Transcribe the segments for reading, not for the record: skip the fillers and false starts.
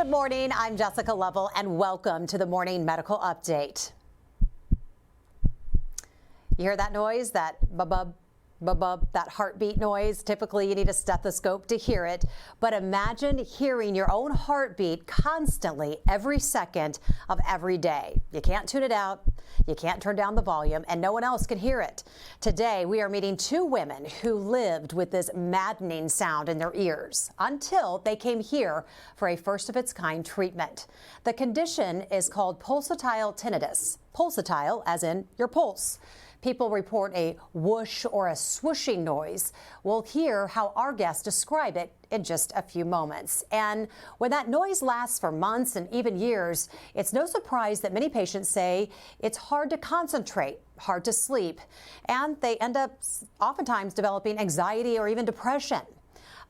Good morning, I'm Jessica Lovell, and welcome to the Morning Medical Update. You hear that noise, that bub-bub, bub-bub, that heartbeat noise? Typically, you need a stethoscope to hear it, but imagine hearing your own heartbeat constantly every second of every day. You can't tune it out, you can't turn down the volume, and no one else can hear it. Today, we are meeting two women who lived with this maddening sound in their ears until they came here for a first-of-its-kind treatment. The condition is called pulsatile tinnitus. Pulsatile, as in your pulse. People report a whoosh or a swooshing noise. We'll hear how our guests describe it in just a few moments. And when that noise lasts for months and even years, it's no surprise that many patients say it's hard to concentrate, hard to sleep, and they end up oftentimes developing anxiety or even depression.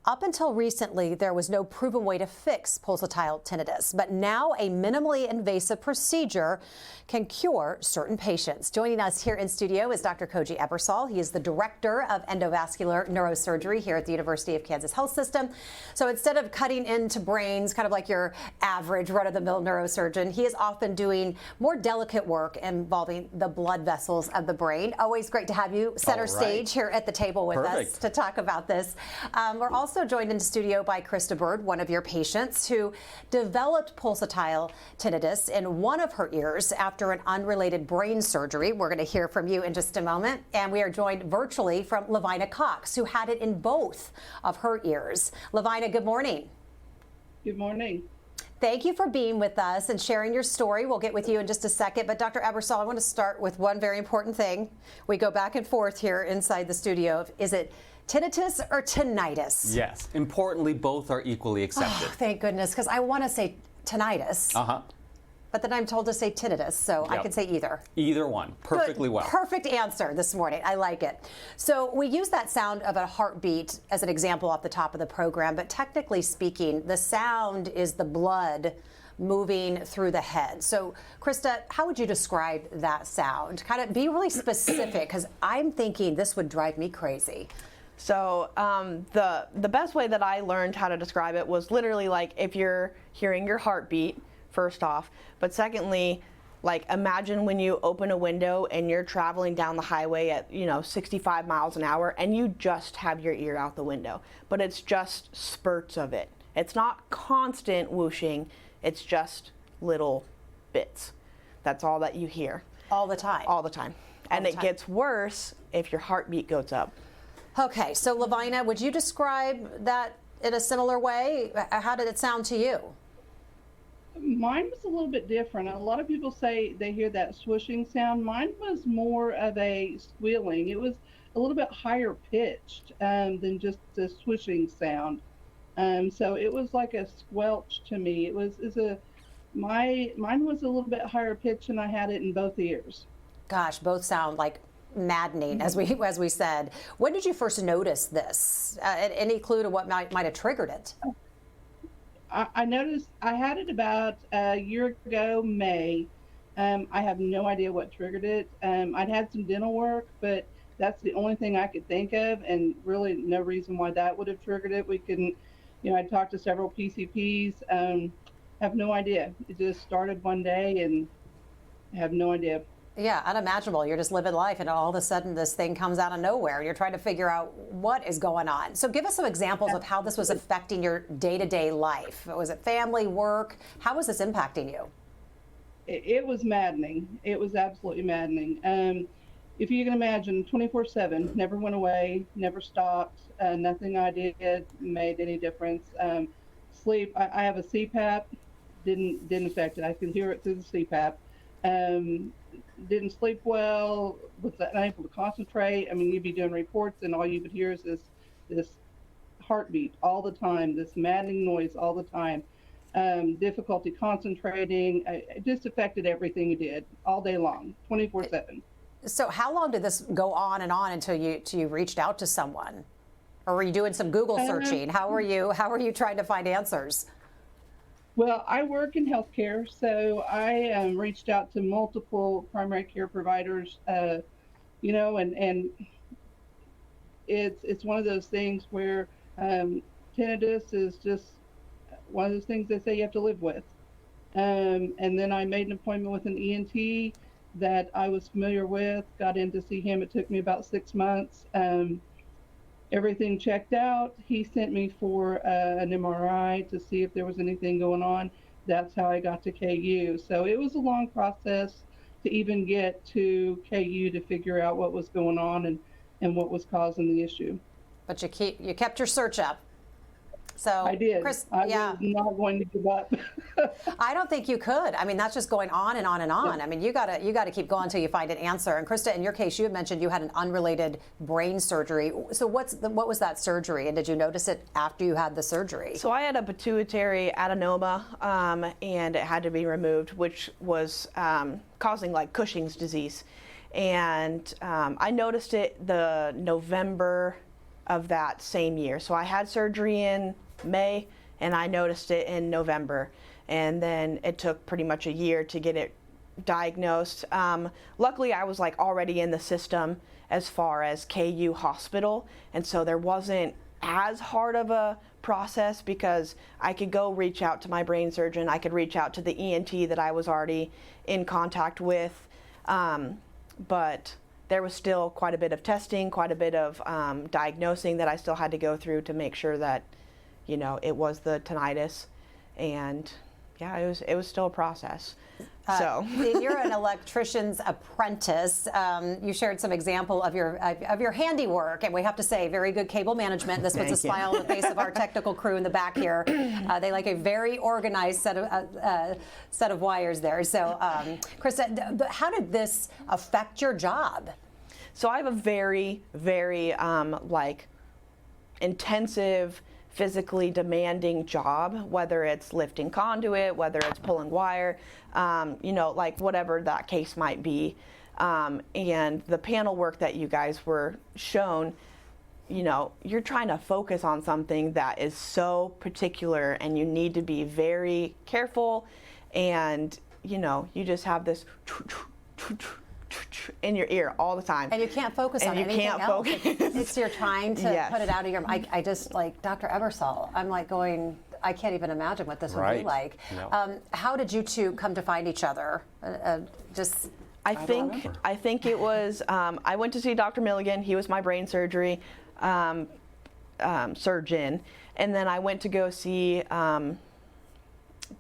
Up until recently, there was no proven way to fix pulsatile tinnitus, but now a minimally invasive procedure can cure certain patients. Joining us here in studio is Dr. Koji Ebersol. He is the Director of Endovascular Neurosurgery here at the University of Kansas Health System. So instead of cutting into brains, kind of like your average run-of-the-mill neurosurgeon, he is often doing more delicate work involving the blood vessels of the brain. Always great to have you center stage here at the table with us to talk about this. We're also joined in the studio by Christa Bird, one of your patients who developed pulsatile tinnitus in one of her ears after an unrelated brain surgery. We're going to hear from you in just a moment. And we are joined virtually from Lavina Cox, who had it in both of her ears. Lavina, good morning. Good morning. Thank you for being with us and sharing your story. We'll get with you in just a second. But Dr. Ebersol, I want to start with one very important thing. We go back and forth here inside the studio. Is it tinnitus or tinnitus? Yes. Importantly, both are equally accepted. Oh, thank goodness, because I want to say tinnitus. But then I'm told to say tinnitus, so I can say either. Either one. Perfectly well. Perfect answer this morning. I like it. So we use that sound of a heartbeat as an example off the top of the program, but technically speaking, the sound is the blood moving through the head. So, Christa, how would you describe that sound? Kind of be really specific, because I'm thinking this would drive me crazy. So the best way that I learned how to describe it was literally like if you're hearing your heartbeat, first off, but secondly, like imagine when you open a window and you're traveling down the highway at 65 miles an hour and you just have your ear out the window, but it's just spurts of it. It's not constant whooshing, it's just little bits. That's all that you hear. All the time? All the time. And it gets worse if your heartbeat goes up. Okay, so Lavina, would you describe that in a similar way? How did it sound to you? Mine was a little bit different. A lot of people say they hear that swishing sound. Mine was more of a squealing. It was a little bit higher pitched than just the swishing sound. So it was like a squelch to me. Mine was a little bit higher pitched, and I had it in both ears. Gosh, both sound like maddening, as we said. When did you first notice this? Any clue to what might have triggered it? I noticed I had it about a year ago, May. I have no idea what triggered it. I'd had some dental work, but that's the only thing I could think of, and really no reason why that would have triggered it. We couldn't, I talked to several PCPs. Have no idea. It just started one day, and I have no idea. Yeah, unimaginable. You're just living life, and all of a sudden this thing comes out of nowhere. You're trying to figure out what is going on. So give us some examples of how this was affecting your day-to-day life. Was it family, work? How was this impacting you? It was maddening. It was absolutely maddening. If you can imagine, 24/7, never went away, never stopped. Nothing I did made any difference. Sleep, I have a CPAP, didn't affect it. I could hear it through the CPAP. Didn't sleep well, was unable to concentrate. I mean, you'd be doing reports and all you would hear is this heartbeat all the time, this maddening noise all the time. Difficulty concentrating. It just affected everything you did all day long, 24/7. So how long did this go on and on until you reached out to someone? Or were you doing some Google searching? How were you trying to find answers? Well, I work in healthcare, so I reached out to multiple primary care providers, and it's one of those things where tinnitus is just one of those things they say you have to live with. And then I made an appointment with an ENT that I was familiar with, got in to see him. It took me about 6 months. Everything checked out. He sent me for an MRI to see if there was anything going on. That's how I got to KU. So it was a long process to even get to KU to figure out what was going on and what was causing the issue. But you kept your search up. So I did. Chris, I yeah. was not going to give up. I don't think you could. I mean, that's just going on and on and on. I mean, you gotta keep going until you find an answer. And Christa, in your case, you had mentioned you had an unrelated brain surgery. So what was that surgery, and did you notice it after you had the surgery? So I had a pituitary adenoma, and it had to be removed, which was causing like Cushing's disease. And I noticed it the November of that same year. So I had surgery in May, and I noticed it in November. And then it took pretty much a year to get it diagnosed. Luckily, I was like already in the system as far as KU hospital, and so there wasn't as hard of a process because I could go reach out to my brain surgeon. I could reach out to the ENT that I was already in contact with, but there was still quite a bit of testing, quite a bit of diagnosing that I still had to go through to make sure that, you know, it was the tinnitus. And yeah, it was still a process. So you're an electrician's apprentice. You shared some example of your handiwork, and we have to say, very good cable management. This puts a smile on the face of our technical crew in the back here. They like a very organized set of wires there. So, Christa, but how did this affect your job? So I have a very, very like intensive, physically demanding job, whether it's lifting conduit, whether it's pulling wire, you know, like whatever that case might be. And the panel work that you guys were shown, you know, you're trying to focus on something that is so particular, and you need to be very careful. And, you know, you just have this in your ear all the time. And you can't focus on anything else. It's you're trying to put it out of your mind. I just, like Dr. Ebersol, I'm like going, I can't even imagine what this would be like. No. How did you two come to find each other? I think it was, I went to see Dr. Milligan. He was my brain surgery surgeon. And then I went to go see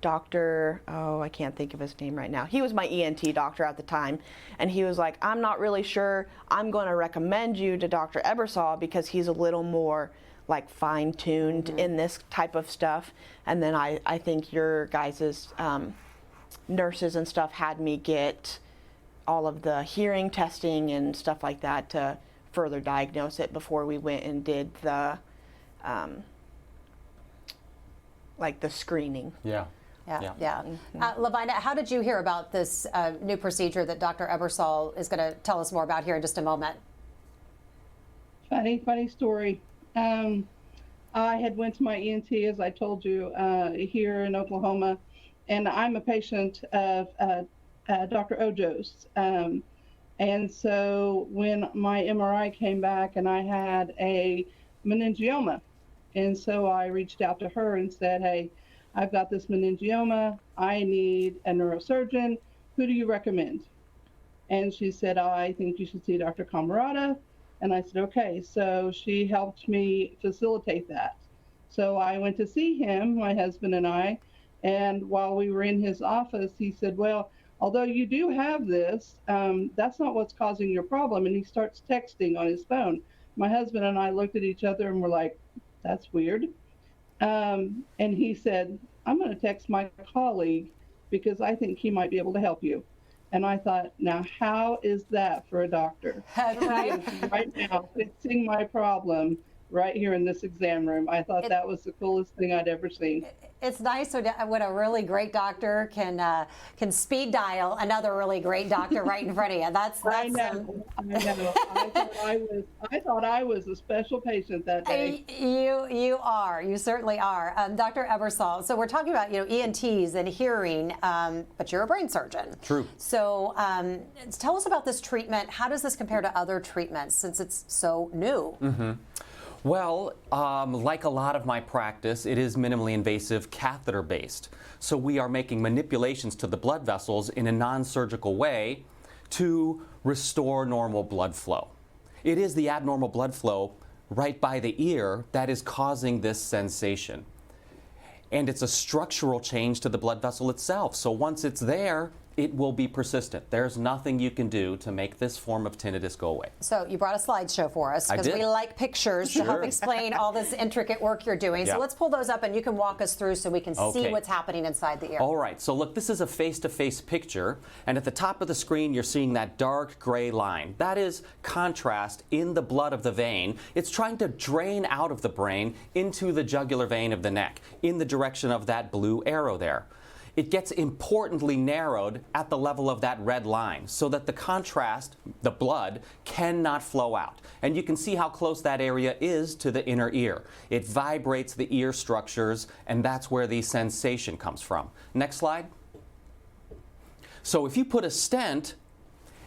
Dr. I can't think of his name right now. He was my ENT doctor at the time, and he was like, I'm not really sure. I'm going to recommend you to Dr. Ebersol because he's a little more like fine-tuned in this type of stuff. And then I think your guys' nurses and stuff had me get all of the hearing testing and stuff like that to further diagnose it before we went and did the like the screening. Yeah. Lavina, how did you hear about this new procedure that Dr. Ebersol is going to tell us more about here in just a moment? Funny story. I had went to my ENT, as I told you, here in Oklahoma, and I'm a patient of Dr. Ojo's. And so when my MRI came back, and I had a meningioma, and so I reached out to her and said, hey, I've got this meningioma. I need a neurosurgeon. Who do you recommend? And she said, I think you should see Dr. Camarada. And I said, okay. So she helped me facilitate that. So I went to see him, my husband and I. And while we were in his office, he said, well, although you do have this, that's not what's causing your problem. And he starts texting on his phone. My husband and I looked at each other and were like, that's weird. And he said, I'm going to text my colleague because I think he might be able to help you. And I thought, now, how is that for a doctor? Right now, fixing my problem right here in this exam room. I thought that was the coolest thing I'd ever seen. It's nice when a really great doctor can speed dial another really great doctor right in front of you. I know. I thought I was a special patient that day. You are. You certainly are. Dr. Ebersol, so we're talking about ENTs and hearing, but you're a brain surgeon. True. So tell us about this treatment. How does this compare to other treatments since it's so new? Mm-hmm. Well, like a lot of my practice, it is minimally invasive catheter-based. So we are making manipulations to the blood vessels in a non-surgical way to restore normal blood flow. It is the abnormal blood flow right by the ear that is causing this sensation. And it's a structural change to the blood vessel itself. So once it's there, it will be persistent. There's nothing you can do to make this form of tinnitus go away. So you brought a slideshow for us I because did. we like pictures to help Sure. explain all this intricate work you're doing. Yeah. So let's pull those up and you can walk us through so we can see Okay. what's happening inside the ear. All right, so look, this is a face-to-face picture, and at the top of the screen, you're seeing that dark gray line. That is contrast in the blood of the vein. It's trying to drain out of the brain into the jugular vein of the neck in the direction of that blue arrow there. It gets importantly narrowed at the level of that red line so that the contrast, the blood, cannot flow out. And you can see how close that area is to the inner ear. It vibrates the ear structures, and that's where the sensation comes from. Next slide. So if you put a stent,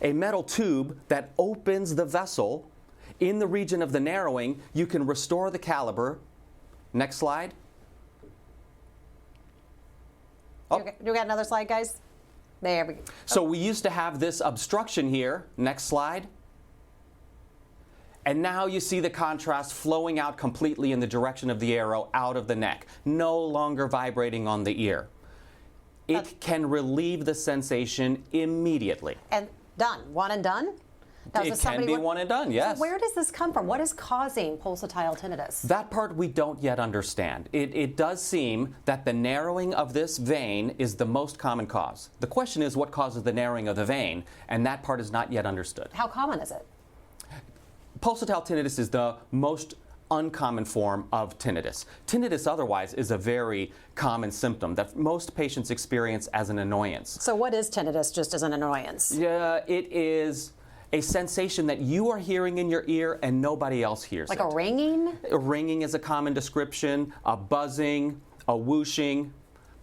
a metal tube that opens the vessel in the region of the narrowing, you can restore the caliber. Next slide. Oh. You got another slide, guys? There we go. So we used to have this obstruction here. Next slide. And now you see the contrast flowing out completely in the direction of the arrow out of the neck, no longer vibrating on the ear. It can relieve the sensation immediately. And done. One and done? Now, is It this can somebody be one and done, yes. So where does this come from? What is causing pulsatile tinnitus? That part we don't yet understand. It does seem that the narrowing of this vein is the most common cause. The question is what causes the narrowing of the vein, and that part is not yet understood. How common is it? Pulsatile tinnitus is the most uncommon form of tinnitus. Tinnitus otherwise is a very common symptom that most patients experience as an annoyance. So what is tinnitus just as an annoyance? Yeah, it is a sensation that you are hearing in your ear and nobody else hears Like it. a ringing? A ringing is a common description, a buzzing, a whooshing.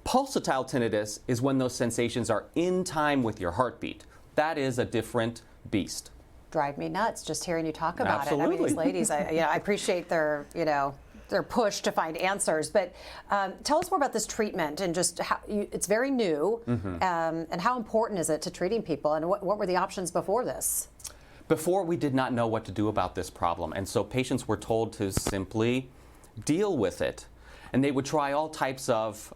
Pulsatile tinnitus is when those sensations are in time with your heartbeat. That is a different beast. Drive me nuts just hearing you talk about it. I mean, Absolutely. these ladies, I appreciate their, their push to find answers. But tell us more about this treatment and just how it's very new. And how important is it to treating people? And what were the options before this? Before, we did not know what to do about this problem, and so patients were told to simply deal with it. And they would try all types of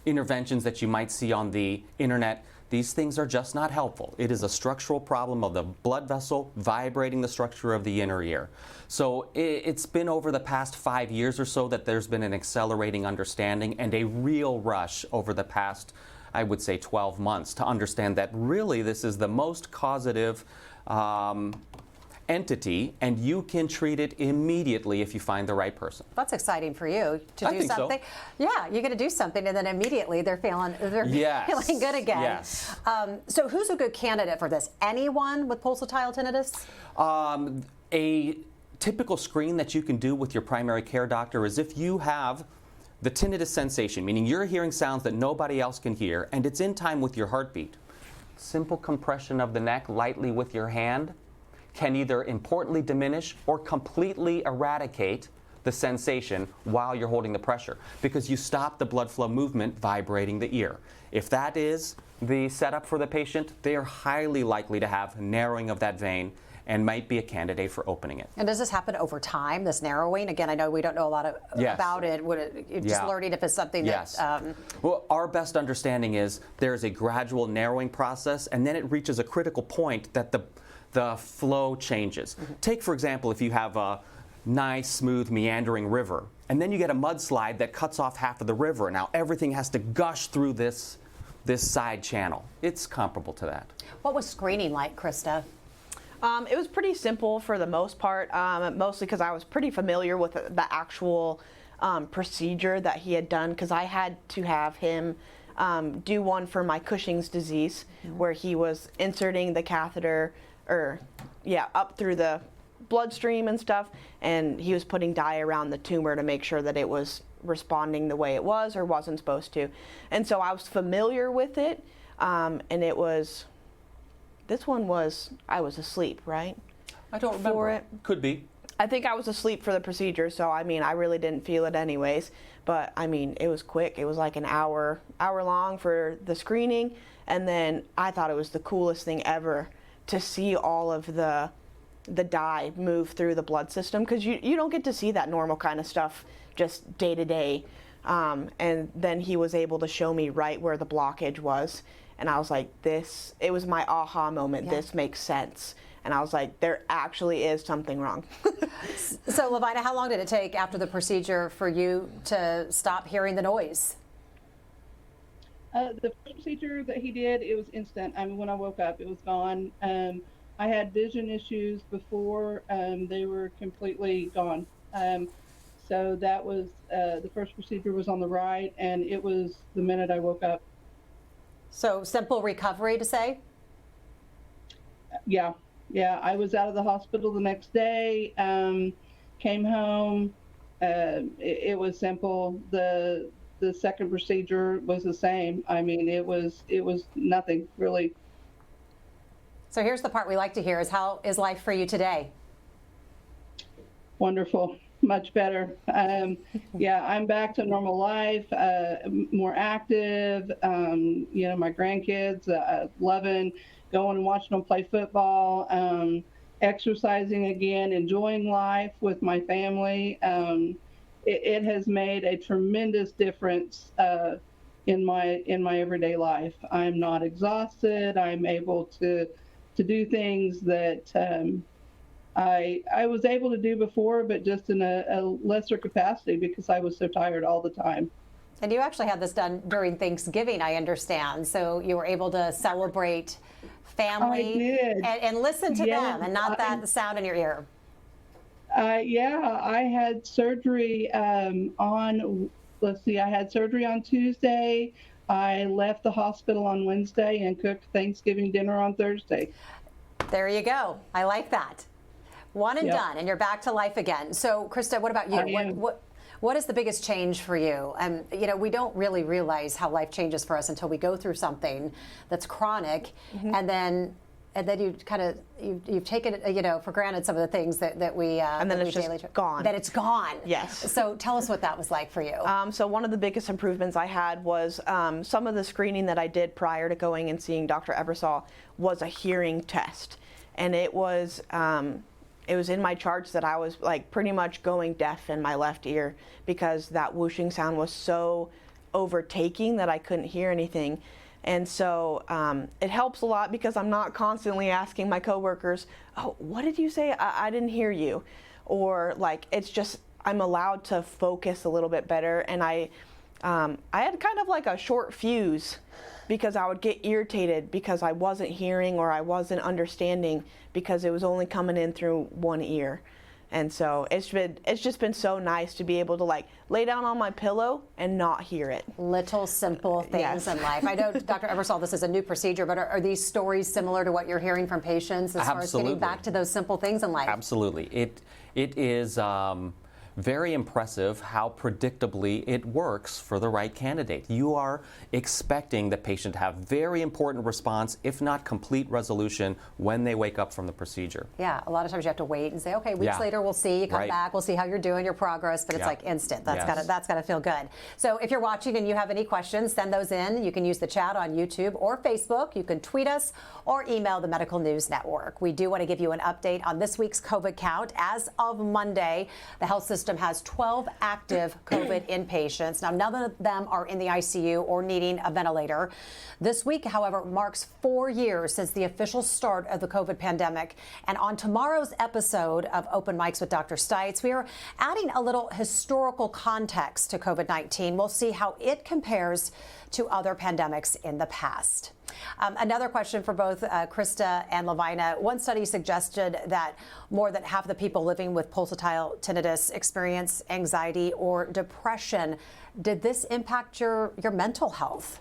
interventions that you might see on the internet. These things are just not helpful. It is a structural problem of the blood vessel vibrating the structure of the inner ear. So it's been over the past 5 years or so that there's been an accelerating understanding and a real rush over the past, I would say, 12 months to understand that really this is the most causative entity, and you can treat it immediately if you find the right person. That's exciting for you to I do think so. something. Yeah, you're going to do something, and then immediately they're Yes. feeling good again. Yes. So who's a good candidate for this? Anyone with pulsatile tinnitus? A typical screen that you can do with your primary care doctor is if you have the tinnitus sensation, meaning you're hearing sounds that nobody else can hear, and it's in time with your heartbeat. Simple compression of the neck lightly with your hand can either importantly diminish or completely eradicate the sensation while you're holding the pressure, because you stop the blood flow movement vibrating the ear. If that is the setup for the patient, they are highly likely to have narrowing of that vein and might be a candidate for opening it. And does this happen over time, this narrowing? Again, I know we don't know a lot Yes. about it. Just Yeah. learning if it's something Yes. that... Well, our best understanding is there's a gradual narrowing process, and then it reaches a critical point that the flow changes. Take, for example, if you have a nice, smooth, meandering river, and then you get a mudslide that cuts off half of the river. Now everything has to gush through this side channel. It's comparable to that. What was screening like, Christa? It was pretty simple for the most part, mostly because I was pretty familiar with the actual procedure that he had done, because I had to have him do one for my Cushing's disease, where he was inserting the catheter, up through the bloodstream and stuff, and he was putting dye around the tumor to make sure that it was responding the way it was or wasn't supposed to. And so I was familiar with it, and it was... This one was, I was asleep, right? I don't remember. For it. Could be. I think I was asleep for the procedure, so I mean, I really didn't feel it anyways. But I mean, it was quick. It was like an hour long for the screening, and then I thought it was the coolest thing ever to see all of the dye move through the blood system, because you don't get to see that normal kind of stuff just day to day. And then he was able to show me right where the blockage was, and I was like, it was my aha moment. Yeah. This makes sense. And I was like, there actually is something wrong. So, Lavina, how long did it take after the procedure for you to stop hearing the noise? The first procedure that he did, it was instant. I mean, when I woke up, it was gone. I had vision issues before. They were completely gone. So that was, the first procedure was on the right, and it was the minute I woke up. So simple recovery, to say? Yeah. Yeah, I was out of the hospital the next day, came home. It was simple. The second procedure was the same. I mean, it was nothing really. So here's the part we like to hear: is how is life for you today? Wonderful, much better. Yeah, I'm back to normal life, more active. My grandkids, loving going and watching them play football, exercising again, enjoying life with my family. It has made a tremendous difference in my everyday life. I'm not exhausted. I'm able to do things that I was able to do before, but just in a lesser capacity because I was so tired all the time. And you actually had this done during Thanksgiving, I understand. So you were able to celebrate family and listen to them and not that sound in your ear. Yeah, I had surgery I had surgery on Tuesday. I left the hospital on Wednesday and cooked Thanksgiving dinner on Thursday. There you go. I like that. One and done, and you're back to life again. So, Christa, what about you? What is the biggest change for you? And we don't really realize how life changes for us until we go through something that's chronic, and then you kind of you've taken it for granted some of the things that we and then it's just gone. That it's gone. Yes. So tell us what that was like for you. So one of the biggest improvements I had was some of the screening that I did prior to going and seeing Dr. Ebersol was a hearing test, and it was in my charts that I was like pretty much going deaf in my left ear because that whooshing sound was so overtaking that I couldn't hear anything. And so it helps a lot because I'm not constantly asking my coworkers, oh, what did you say? I didn't hear you. Or like, it's just, I'm allowed to focus a little bit better. And I had kind of like a short fuse because I would get irritated because I wasn't hearing or I wasn't understanding because it was only coming in through one ear. And so it's just been so nice to be able to like lay down on my pillow and not hear it. Little simple things in life. I know, Dr. Ebersol, this is a new procedure, but are these stories similar to what you're hearing from patients as far as getting back to those simple things in life? Absolutely. It is very impressive how predictably it works for the right candidate. You are expecting the patient to have very important response, if not complete resolution, when they wake up from the procedure. Yeah, a lot of times you have to wait and say, okay, weeks later we'll see, you come back, we'll see how you're doing, your progress, but it's like instant. That's gotta feel good. So if you're watching and you have any questions, send those in. You can use the chat on YouTube or Facebook. You can tweet us or email the Medical News Network. We do want to give you an update on this week's COVID count. As of Monday, the health system has 12 active COVID inpatients. Now, none of them are in the ICU or needing a ventilator. This week, however, marks 4 years since the official start of the COVID pandemic. And on tomorrow's episode of Open Mics with Dr. Stites, we are adding a little historical context to COVID-19. We'll see how it compares to other pandemics in the past. Another question for both Christa and Lavina. One study suggested that more than half of the people living with pulsatile tinnitus experience anxiety or depression. Did this impact your mental health?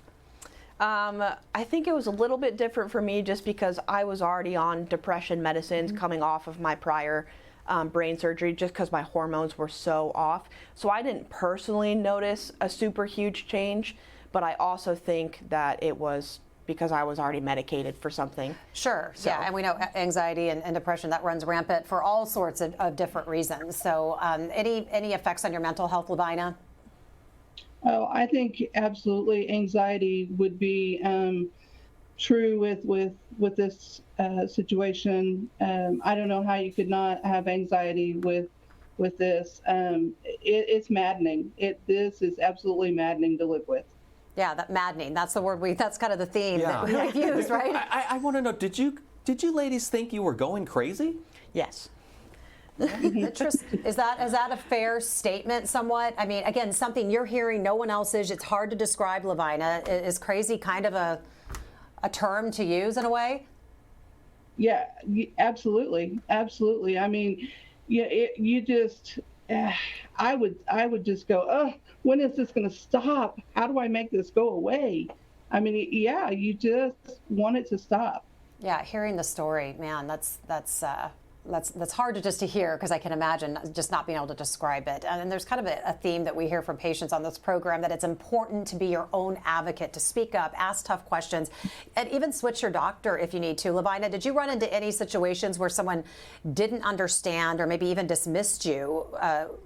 I think it was a little bit different for me just because I was already on depression medicines coming off of my prior brain surgery just because my hormones were so off. So I didn't personally notice a super huge change, but I also think that it was because I was already medicated for something. Sure. Yeah, and we know anxiety and depression, that runs rampant for all sorts of different reasons. So any effects on your mental health, Lavina? Oh, I think absolutely anxiety would be true with this situation. I don't know how you could not have anxiety with this. It's maddening. This is absolutely maddening to live with. Yeah, that maddening. That's the word that's kind of the theme Yeah. that we've used, right? I want to know, did you ladies think you were going crazy? Yes. Interesting. Is that a fair statement somewhat? I mean, again, something you're hearing no one else is. It's hard to describe, Lavina. Is crazy kind of a term to use in a way? Yeah, absolutely. Absolutely. I mean, yeah, you just, I would just go, oh, when is this going to stop? How do I make this go away? I mean, yeah, you just want it to stop. Yeah, hearing the story, man, that's hard to hear, because I can imagine just not being able to describe it. And there's kind of a theme that we hear from patients on this program, that it's important to be your own advocate, to speak up, ask tough questions, and even switch your doctor if you need to. Lavina, did you run into any situations where someone didn't understand or maybe even dismissed you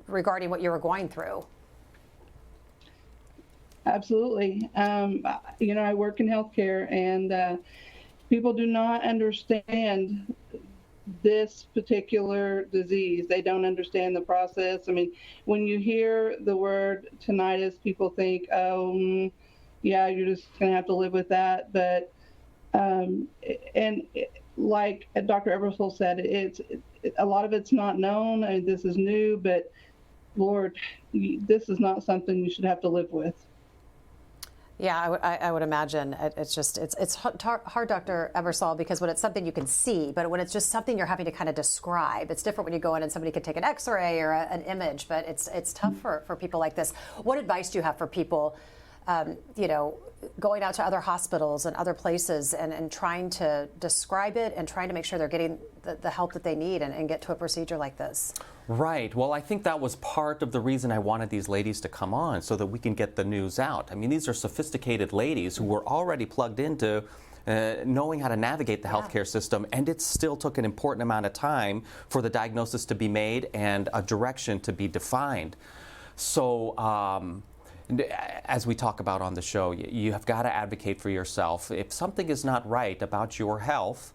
regarding what you were going through? Absolutely. I work in healthcare, and people do not understand this particular disease. They don't understand the process. I mean, when you hear the word tinnitus, people think, oh, yeah, you're just going to have to live with that. But, like Dr. Ebersole said, a lot of it's not known. I mean, this is new, but Lord, this is not something you should have to live with. Yeah, I would imagine it's hard, Dr. Ebersole, because when it's something you can see, but when it's just something you're having to kind of describe, it's different when you go in and somebody can take an X-ray or an image, but it's tough for people like this. What advice do you have for people, going out to other hospitals and other places and trying to describe it and trying to make sure they're getting the help that they need and get to a procedure like this? Right. Well, I think that was part of the reason I wanted these ladies to come on, so that we can get the news out. I mean, these are sophisticated ladies who were already plugged into knowing how to navigate the healthcare system, and it still took an important amount of time for the diagnosis to be made and a direction to be defined. So, as we talk about on the show, you have got to advocate for yourself. If something is not right about your health,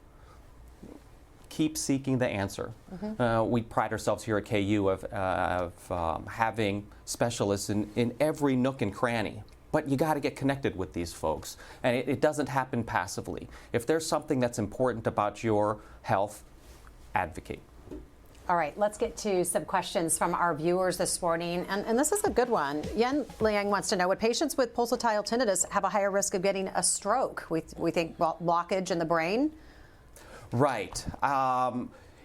keep seeking the answer. We pride ourselves here at KU of having specialists in every nook and cranny. But you got to get connected with these folks. And it doesn't happen passively. If there's something that's important about your health, advocate. All right, let's get to some questions from our viewers this morning. And this is a good one. Yen Liang wants to know, would patients with pulsatile tinnitus have a higher risk of getting a stroke? We think blockage in the brain? Right.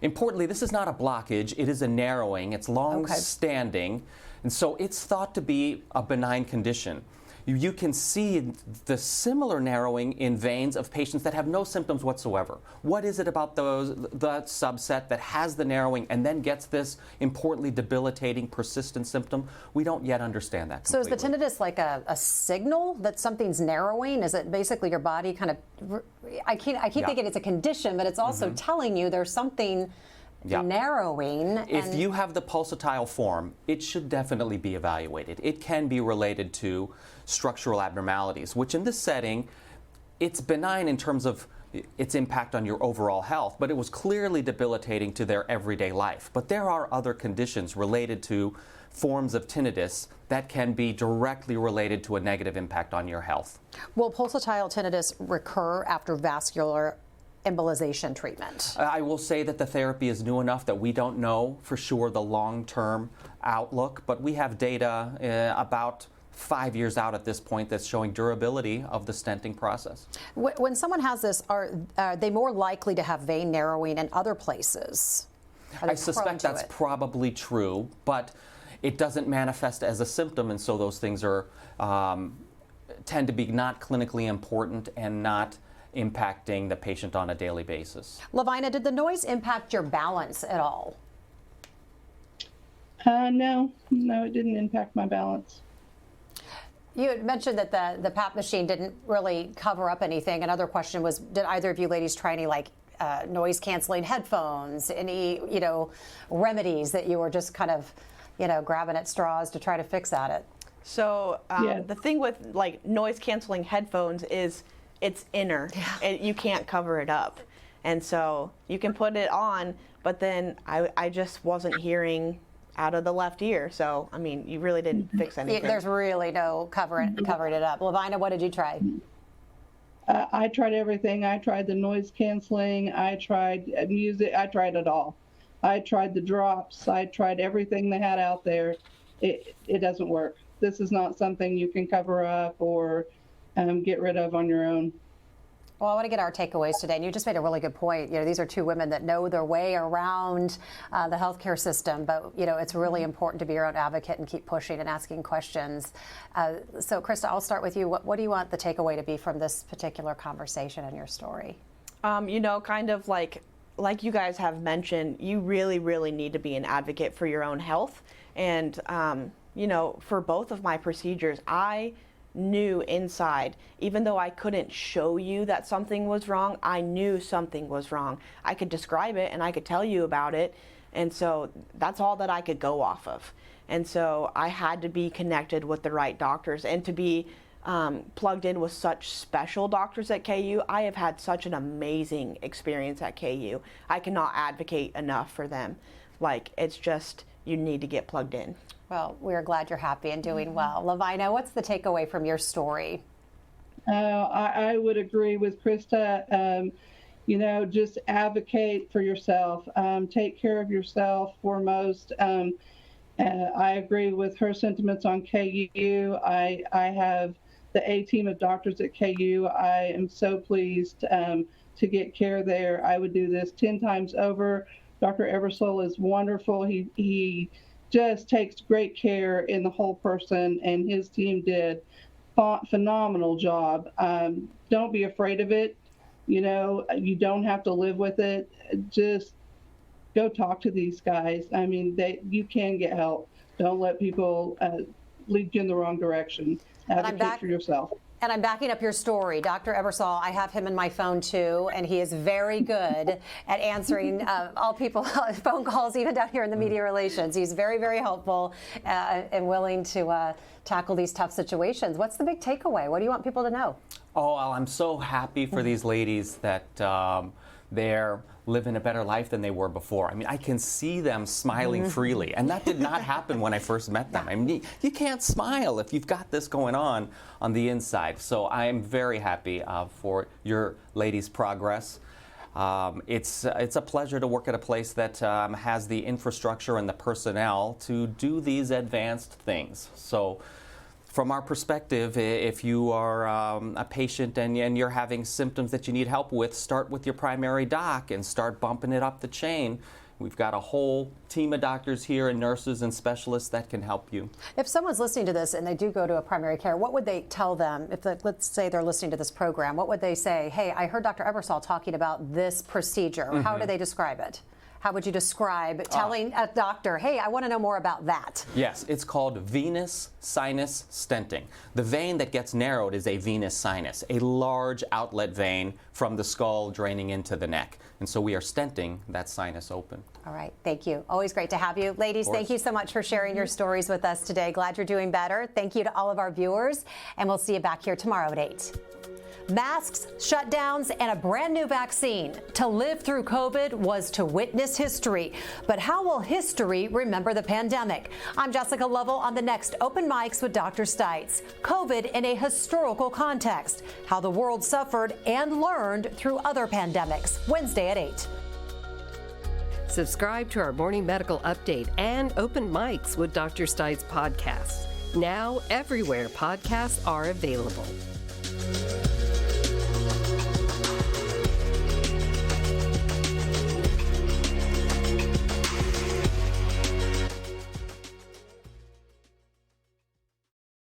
Importantly, this is not a blockage. It is a narrowing. It's long-standing. And so it's thought to be a benign condition. You can see the similar narrowing in veins of patients that have no symptoms whatsoever. What is it about that subset that has the narrowing and then gets this importantly debilitating, persistent symptom? We don't yet understand that completely. So is the tinnitus like a signal that something's narrowing? Is it basically your body kind of, I keep thinking it's a condition, but it's also telling you there's something narrowing. If you have the pulsatile form, it should definitely be evaluated. It can be related to structural abnormalities, which in this setting, it's benign in terms of its impact on your overall health, but it was clearly debilitating to their everyday life. But there are other conditions related to forms of tinnitus that can be directly related to a negative impact on your health. Will pulsatile tinnitus recur after vascular embolization treatment? I will say that the therapy is new enough that we don't know for sure the long-term outlook, but we have data about 5 years out at this point that's showing durability of the stenting process. When someone has this, are they more likely to have vein narrowing in other places? I suspect that's probably true, but it doesn't manifest as a symptom, and so those things are tend to be not clinically important and not impacting the patient on a daily basis. Lavina, did the noise impact your balance at all? No, it didn't impact my balance. You had mentioned that the PAP machine didn't really cover up anything. Another question was, did either of you ladies try any noise canceling headphones, any, remedies that you were just kind of, grabbing at straws to try to fix at it? So the thing with noise canceling headphones is it's inner. You can't cover it up. And so you can put it on, but then I just wasn't hearing out of the left ear. So, I mean, you really didn't fix anything. There's really no covering it up. Lavina, what did you try? I tried everything. I tried the noise canceling. I tried music. I tried it all. I tried the drops. I tried everything they had out there. It doesn't work. This is not something you can cover up or get rid of on your own. Well, I want to get our takeaways today, and you just made a really good point. These are two women that know their way around the healthcare system, but it's really important to be your own advocate and keep pushing and asking questions. So, Christa, I'll start with you. What do you want the takeaway to be from this particular conversation and your story? Kind of like you guys have mentioned, you really, really need to be an advocate for your own health. And, for both of my procedures, I knew inside, even though I couldn't show you that something was wrong, I knew something was wrong. I could describe it and I could tell you about it. And so that's all that I could go off of. And so I had to be connected with the right doctors and to be plugged in with such special doctors at KU. I have had such an amazing experience at KU. I cannot advocate enough for them. It's just, you need to get plugged in. Well, we're glad you're happy and doing well. Lavina, what's the takeaway from your story? I would agree with Christa. Just advocate for yourself. Take care of yourself foremost. I agree with her sentiments on KU. I have the A team of doctors at KU. I am so pleased to get care there. I would do this 10 times over. Dr. Ebersole is wonderful. He just takes great care in the whole person, and his team did phenomenal job. Don't be afraid of it. You don't have to live with it. Just go talk to these guys. I mean, you can get help. Don't let people lead you in the wrong direction. Advocate for yourself. And I'm backing up your story. Dr. Ebersole, I have him in my phone too, and he is very good at answering all people phone calls, even down here in the media relations. He's very, very helpful and willing to tackle these tough situations. What's the big takeaway? What do you want people to know? Oh, well, I'm so happy for these ladies that they're living a better life than they were before. I mean, I can see them smiling freely, and that did not happen when I first met them. I mean, you can't smile if you've got this going on the inside. So I am very happy for your ladies' progress. It's a pleasure to work at a place that has the infrastructure and the personnel to do these advanced things. So from our perspective, if you are a patient and you're having symptoms that you need help with, start with your primary doc and start bumping it up the chain. We've got a whole team of doctors here and nurses and specialists that can help you. If someone's listening to this and they do go to a primary care, what would they tell them? Let's say they're listening to this program, what would they say? Hey, I heard Dr. Ebersole talking about this procedure. How do they describe it? How would you describe telling a doctor, hey, I want to know more about that? Yes, it's called venous sinus stenting. The vein that gets narrowed is a venous sinus, a large outlet vein from the skull draining into the neck. And so we are stenting that sinus open. All right, thank you. Always great to have you. Ladies, thank you so much for sharing your stories with us today. Glad you're doing better. Thank you to all of our viewers, and we'll see you back here tomorrow at 8. Masks, shutdowns, and a brand new vaccine. To live through COVID was to witness history. But how will history remember the pandemic? I'm Jessica Lovell on the next Open Mics with Dr. Stites. COVID in a historical context. How the world suffered and learned through other pandemics. Wednesday at 8. Subscribe to our morning medical update and Open Mics with Dr. Stites podcast. Now everywhere podcasts are available.